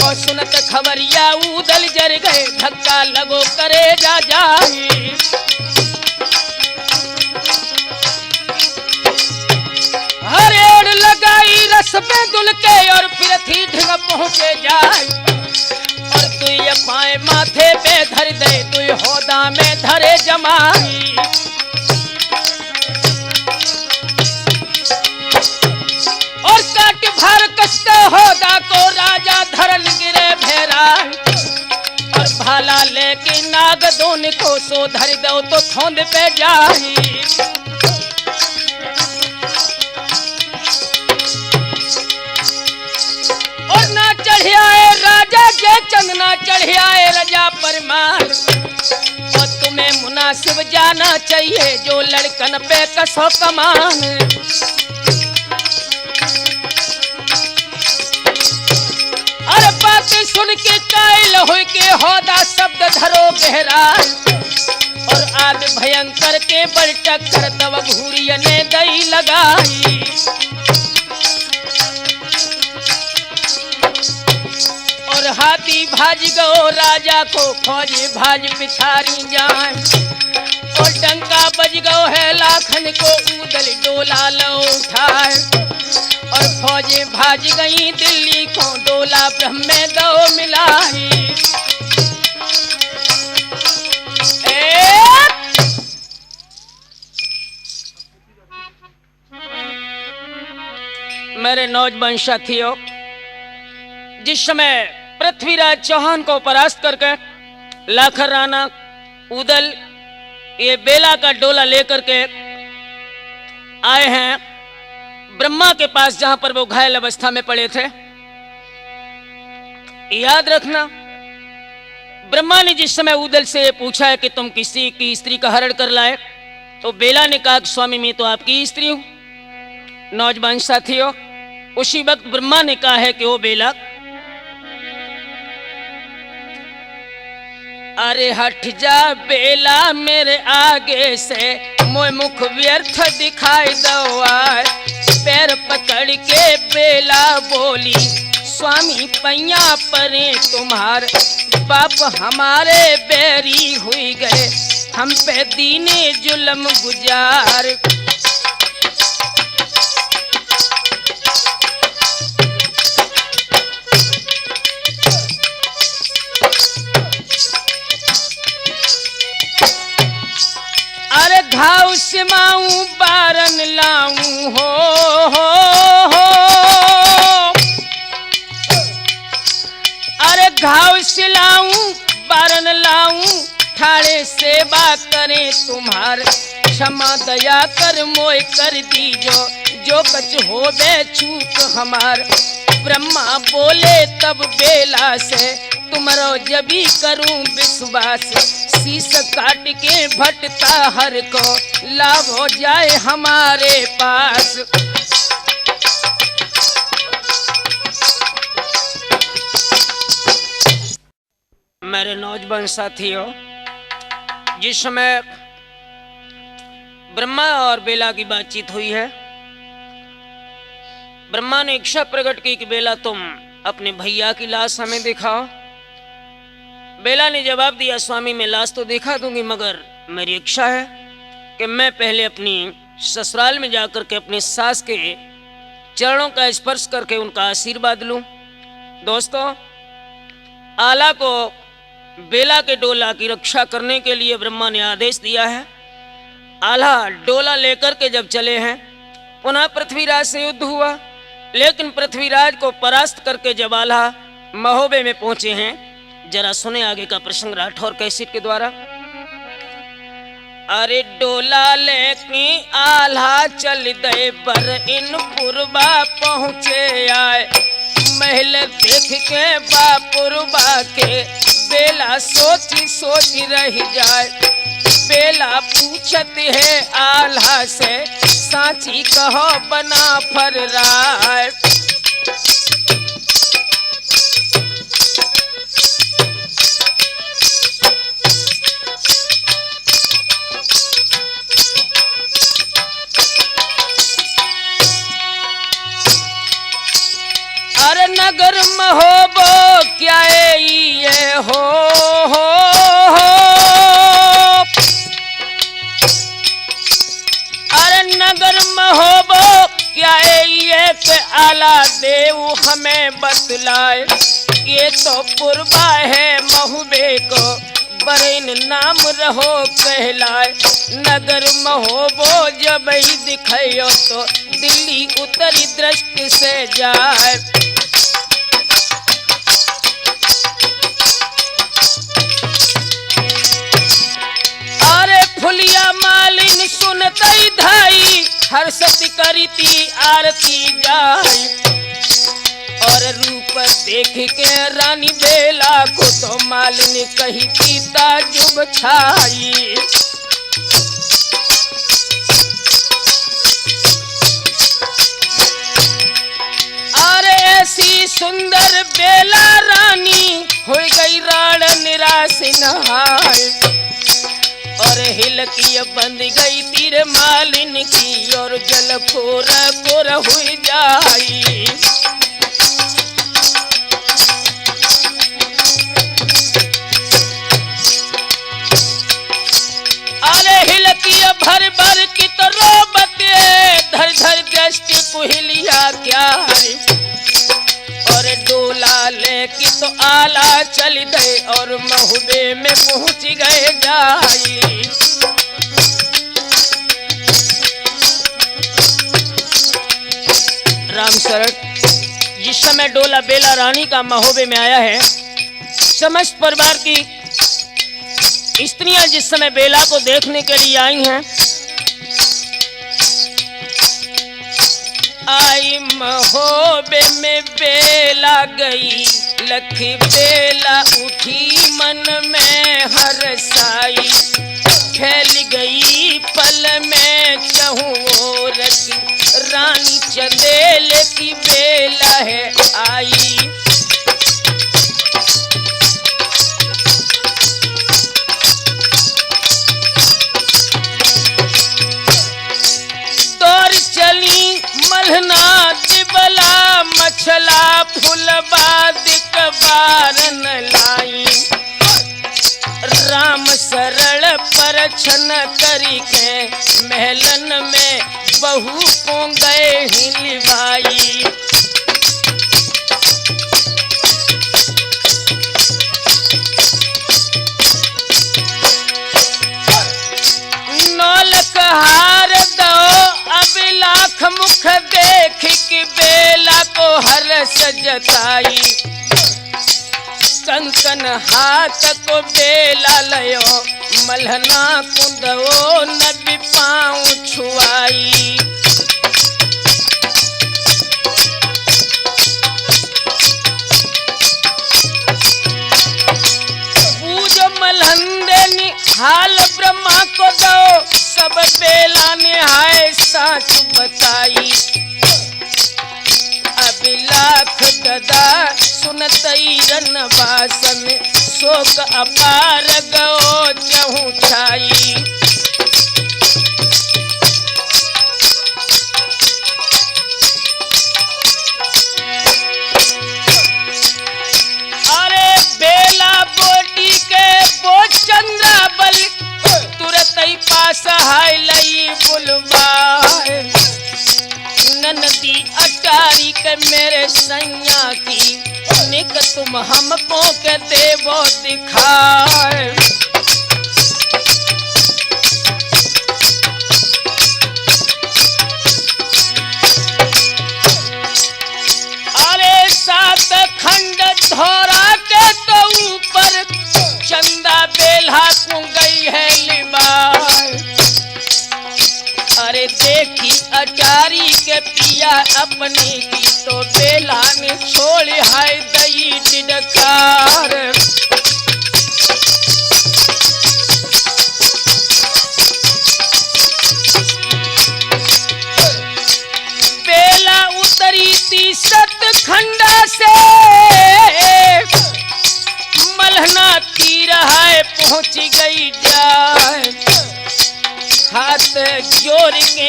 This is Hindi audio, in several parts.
और सुनत खबरिया उदल जर गए, धक्का लगो करे जा जाई। हरेड़ लगाई रस में दुल के और फिर थी ढंग पहुंचे जाए। और तू पाए माथे पे धर दे, तू होदा में धरे जमाई। और काट भर कसते होदा को राजा धरन गिरे भेरा। और भाला लेके नाग दोन को सो धर दो तो थोंद पे जाई। और ना चढ़ियाए राजा के चंदना, चढ़ियाए राजा परमार। और तुम्हें मुनासिब जाना चाहिए, जो लड़कन पे कसो कमान। अरे बात सुन के कायल हो के होदा शब्द धरो गहरा। और आद भयंकर के बल टक्कर तब घूरिया ने दई लगाई। और हाथी भाज गो राजा को फौजी भाज पिछारी जाए। और डंका बज गो है लाखन को उदल डोला लो उठाए। और फौजी भाज गई दिल्ली को डोला ब्रह्म में दो मिलाई। मेरे नौजवान साथियों, जिस समय पृथ्वीराज चौहान को परास्त करके लाखन राणा उदल ये बेला का डोला लेकर के आए हैं ब्रह्मा के पास, जहां पर वो घायल अवस्था में पड़े थे। याद रखना, ब्रह्मा ने जिस समय उदल से पूछा है कि तुम किसी की स्त्री का हरण कर लाए, तो बेला ने कहा कि स्वामी मैं तो आपकी स्त्री हूं। नौजवान साथियों, उसी वक्त ब्रह्मा ने कहा है कि वो बेला, अरे हट जा बेला मेरे आगे से, मोह मुख व्यर्थ दिखाई दो आए। पैर पकड़ के बेला बोली, स्वामी पैया परे तुम्हार, बाप हमारे बैरी हुई गए, हम पे दीने जुल्म गुजार। अरे घाव सिमाऊं बारन लाऊं हो। अरे घाव सिलाऊं बारन लाऊं, ठाड़े सेवा करें तुम्हार, क्षमा दया कर मोय कर दीजो, जो कछ हो बे चूक हमार। ब्रह्मा बोले तब बेला से, तुम्हारो जबी करूं विश्वास, शीश काट के भटता हर को लाभ हो जाए हमारे पास। मेरे नौजवान साथियों, जिस समय ब्रह्मा और बेला की बातचीत हुई है, ब्रह्मा ने इच्छा प्रकट की कि बेला तुम अपने भैया की लाश हमें दिखाओ। बेला ने जवाब दिया, स्वामी मैं लाश तो दिखा दूंगी, मगर मेरी इच्छा है कि मैं पहले अपनी ससुराल में जाकर के अपनी सास के चरणों का स्पर्श करके उनका आशीर्वाद लूं। दोस्तों, आला को बेला के डोला की रक्षा करने के लिए ब्रह्मा ने आदेश दिया है। आला डोला लेकर के जब चले हैं, पुनः पृथ्वीराज से युद्ध हुआ, लेकिन पृथ्वीराज को परास्त करके जब आला महोबे में पहुंचे हैं, जरा सुने आगे का प्रसंग राठौर कैसेट के द्वारा। अरे डोला लेके आल्हा चल दे बर इन पुरबा पहुँचे आए, महल देख के बापुरबा के बेला सोची सोची रह जाए। बेला पूछत है आल्हा से, सांची कहो बना फर राय। अरे नगर महोबो ये तो पुरबा है महुबे को बरेन नाम रहो कहलाए। नगर महोबो जब ही दिखायो तो दिल्ली उतरी दृष्टि से जाए। अरे फुलिया मालिन सुनतई धाई हर्षत करीती आरती जाई। और रूप देख के रानी बेला को तो मालिनी कही पीता जुब छाई। अरे ऐसी सुंदर बेला रानी हो गई राण निराश नहाय। और हिलकी बंद गई तीर मालिन की और जल कोर कोर हुई जाई। भर भर की तो रोबते धर धर दृष्टि कुहिलिया क्या है। और डोला लेके तो आला चल गए और महुबे में पहुंच गए जाई। राम शरण जिस समय डोला बेला रानी का महुबे में आया है, समस्त परिवार की स्त्रियां जिस समय बेला को देखने के लिए आई हैं, आई महोबे में बेला गई लखी बेला उठी मन में हरसाई। फैल गई पल में चहुओर की रानी चंदेल की बेला है आई। मलहना दिबला मछला फुलबा दिक बारन लाई। राम सरल पर छन करी के महलन में बहू को गए हिलवाई। नौलक हार दो अब लाख मुख देख की बेला को हर सजताई। कंकन हाथ को बेला लयो मलहना कुंदो नबी पाँव छुआई। पूजो मलहंदे निहाल ब्रह्मा को दो सब बेला ने हाय साच बताई। अब लाख गदा सुनतई रन वासन शोक अपार गो चहु छाई। अरे बेला बोटी के बो चंद्रा बल तुरत ही पास हाय लई बुलवाए। ननदी अटारी के मेरे सैया की निक तुम हमको के देवो दिखाए। अरे सात खंड धोरा के तो ऊपर चंदा बेला को गई है लिबार। अरे देखी अटारी के पिया अपने की तो बेला ने छोड़ हाय दई डिडकार। बेला उतरी थी सतखंडा से मलहना तीर हाय पहुंच गई जाए। हाथ जोड़ के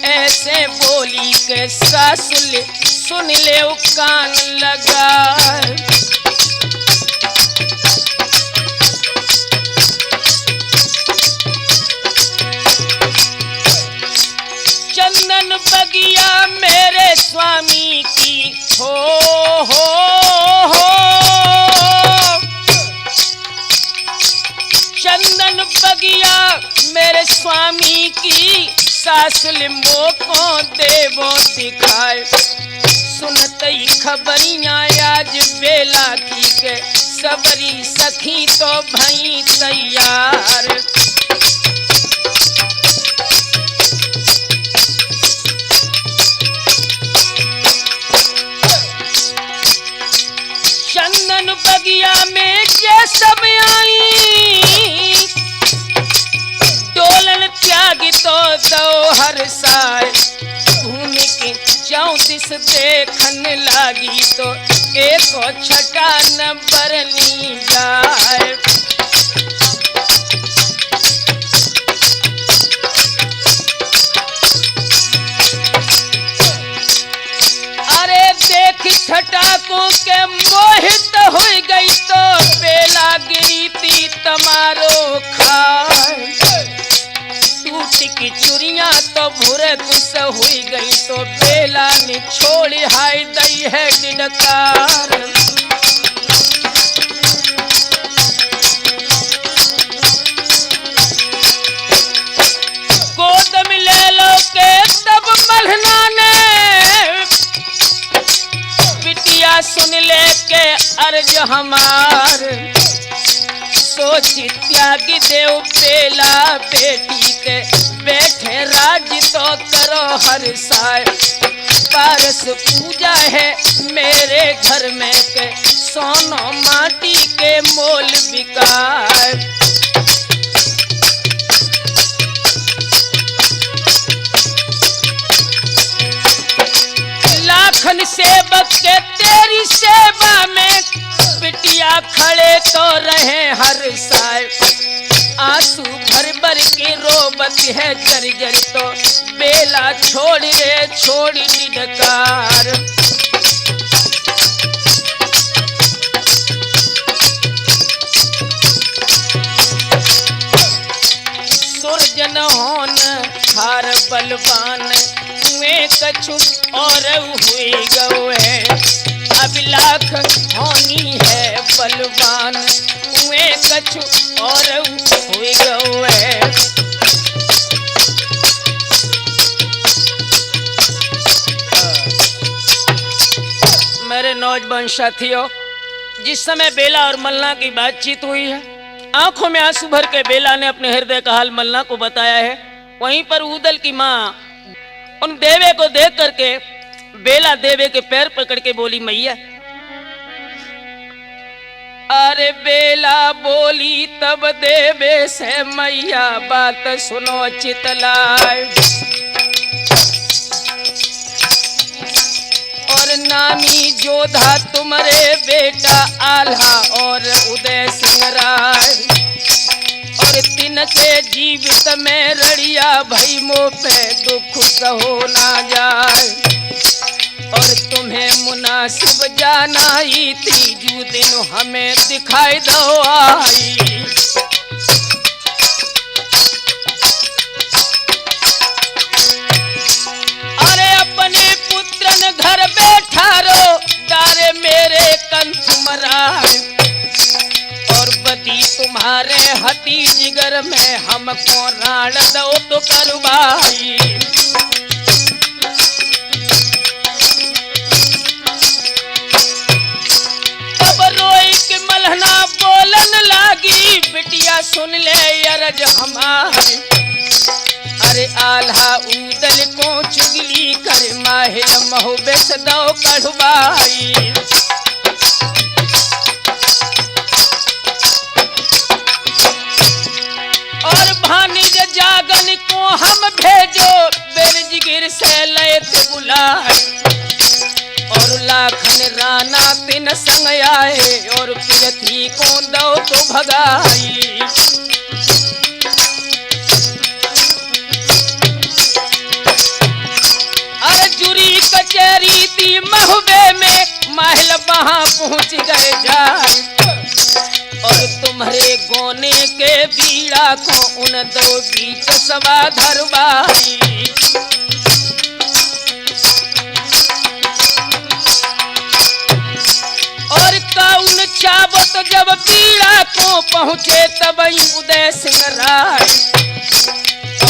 ऐसे बोली के सासुल सुन ले कान लगा। चंदन बगिया मेरे स्वामी की हो स्वामी की सास लिम्बो को देवो दिखाए। सुनतई खबरियां आज बेला की के सबरी सखी तो भई तैयार। चंदन बगिया में ये सब आई, डोलन त्यागी तो दो हर साय। भूमि की चौदिस देखन लागी तो एक छटा न बरनी जाए। अरे देख छटाकों के मोहित हो गई तो बेला गिरी थी तमारो खाए। टूट की चुरियां तो भूरे गुस्स हुई गई तो बेला ने छोड़ी हाय दई है डिडकार। गोद में ले लो के तब मल्हना ने बिटिया सुन ले के अर्ज हमार। सोची त्यागी देव बेला बेटी के बैठे राज तो करो हर साय। पारस पूजा है मेरे घर में के सोनो माटी के मोल बिकाए। लाखन सेवक के तेरी सेवा में बिटिया खड़े तो रहे हर साय। आंसू भर भर के रोबत है जर जर तो बेला छोड़ रे छोड़ निडकार। सुरजन होन हार बलवान हुए कछु और हुई गए। अभिलाख होनी है बलवान हुए कछु और हुई गए। मेरे नौजवान साथियों, जिस समय बेला और मल्ला की बातचीत हुई है, आंखों में आंसू भर के बेला ने अपने हृदय का हाल मल्ला को बताया है। वहीं पर उदल की माँ उन देवे को देख करके बेला देवे के पैर पकड़ के बोली, मैया। अरे बेला बोली तब देवे से, मैया बात सुनो चितलाए। और नामी जोधा तुम्हारे बेटा आल्हा और उदय सिंह राय। और तीन के जीवित में रड़िया भई मो पे दुख सहो ना जाए। और तुम्हें मुनासिब जाना ही तीजू दिन हमें दिखाई दो आई। अरे अपने पुत्रन घर बैठा रो डारे मेरे कंठ मराए। और बदी तुम्हारे हती जिगर में हमको राण दो तो करवाई। मल्हना बोलन लागी, बिटिया सुन ले अरज हमारी। अरे आल्हा उदल को चुगली कर माहिल महुबेस दो कढ़वाई। और भानिज जागन को हम भेजो बेरजगिर से लेते बुलाए। और लाखन राना तिन संग आए और पृथ्वी को दो तो भगाई। अरे जुरी कचहरी थी महुबे में महल वहां पहुंच गए जाए। और तुम्हारे गोने के बीड़ा को उन दो बीच सवा धरवाई। काउन चाबत जब पीड़ा को पहुंचे तब उदय सिंह राय।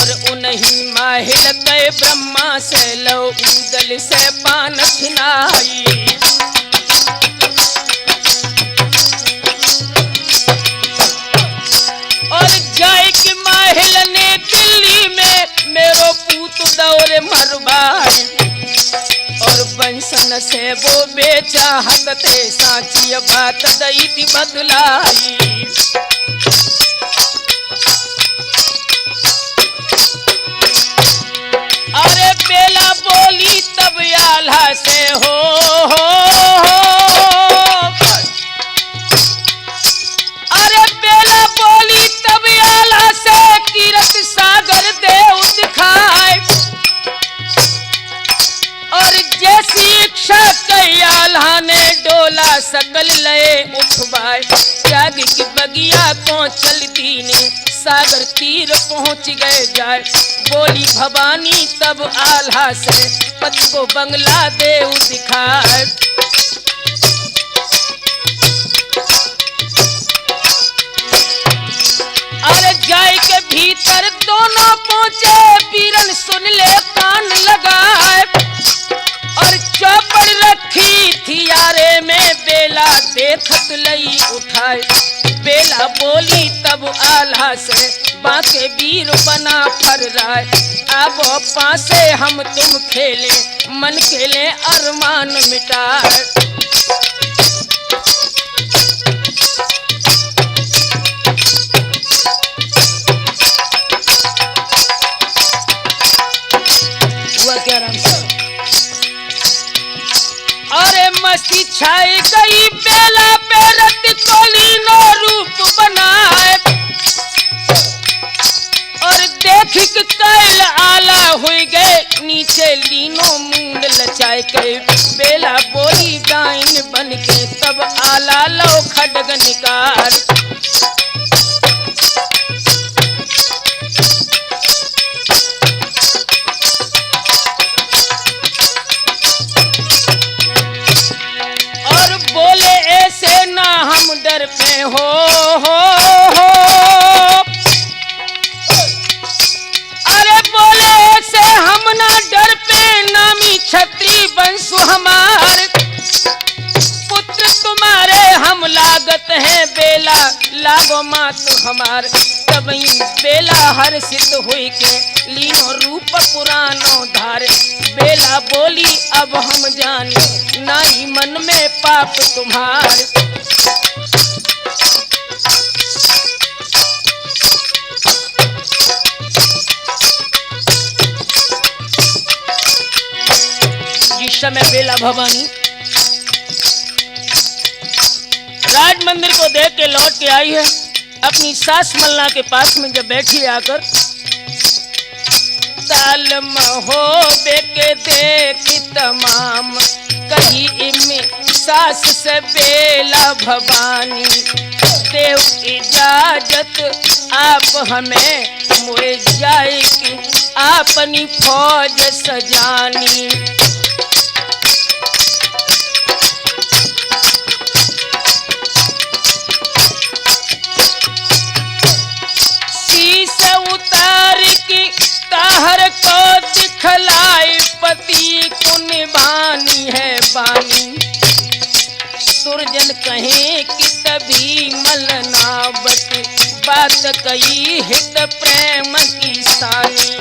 और उन्हीं माहिल गए ब्रह्मा से लो उदल से पान खिनाई। और जाए कि माहिल ने दिल्ली में मेरो पूत दौरे मरवाई। और बंसन से वो बेचा हकते साची बात दई थी बदलाई। अरे बेला बोली तब आल्हा से हो। अरे बेला बोली तब आल्हा से कीरत सागर देव दिखाए। और जैसी इच्छा कई आल्हा ने डोला सकल लए उठवाए। त्याग की बगिया को चलती ने सागर तीर पहुंच गए जाए। बोली भवानी तब आल्हा से पति को बंगला देव दिखाए। अरे जाए के भीतर दोनों पहुंचे बीरन सुन ले कान लगाए। और चौपड़ रखी थी यारे में बेला देखत लई उठाए। बेला बोली तब आल्हा से बाके वीर बना फर राय। अब पासे हम तुम खेले मन खेले अरमान मिटाए। हुआ क्या राम साहब? अरे मस्ती छाई गई बेला पे रत कोली नो रूप बनाए। और देख के कैल आला हुई गए नीचे लीनो मुंड लचाए के। बेला बोली डाइन बन के तब आला लो खडग निकाल। बोले ऐसे ना हम डर पे हो। अरे बोले ऐसे हम ना डर पे नामी छत्री वंशु हमार। पुत्र तुम्हारे हम लागत हैं बेला लागो मात हमार। तब बेला हर्षित हुई के लीनो रूप पुरानो धारे। बेला बोली अब हम जाने नाई मन में पाप तुम्हारे। जिस समय बेला भवानी राज मंदिर को देख के लौट के आई है, अपनी सास मल्ला के पास में जब बैठी आकर ताल महोबे के देख तमाम कही इमें सास से बेला भवानी। देव इजाजत आप हमें मुझे जाए कि अपनी फौज सजानी। शीश उतार की ताहर को दिखलाई पति को निभानी है बानी। सुरजन कहे कि तभी मलनावत बात कही हित प्रेम की सानी।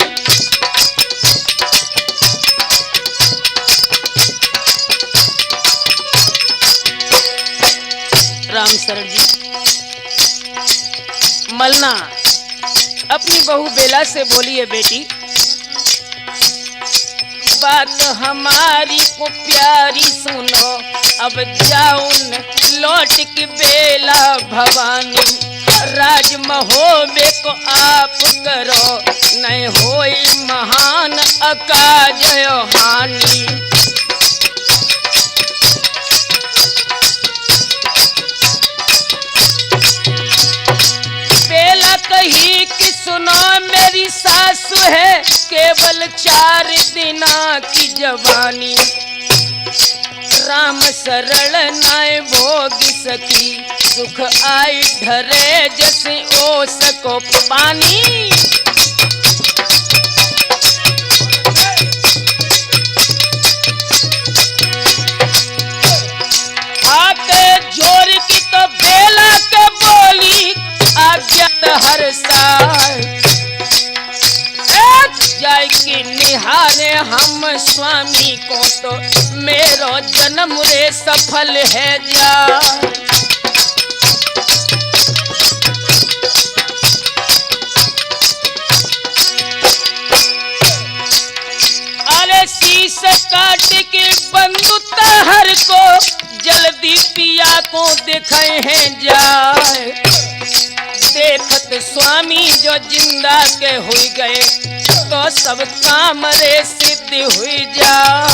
राम शरण जी मलना अपनी बहू बेला से बोली है, बेटी बात हमारी को प्यारी सुनो। अब जाओ न लौट की बेला भवानी। राज महोबे को आप करो नहीं होई महान अकाजय हानि। बेला कही कि सुनो मेरी सासु है केवल 4 दिना की जवानी। राम सरल नाय भोग सकी सुख आई ढरे जैसे ओस को पानी। हम स्वामी को तो मेरो जन्म रे सफल है जा। अरे शीश काट के बंधु तहर को जल्दी पिया को दिखाए हैं जाए। देखत स्वामी जो जिंदा के हुई गए तो सब काम रे सिद्ध हुई जा।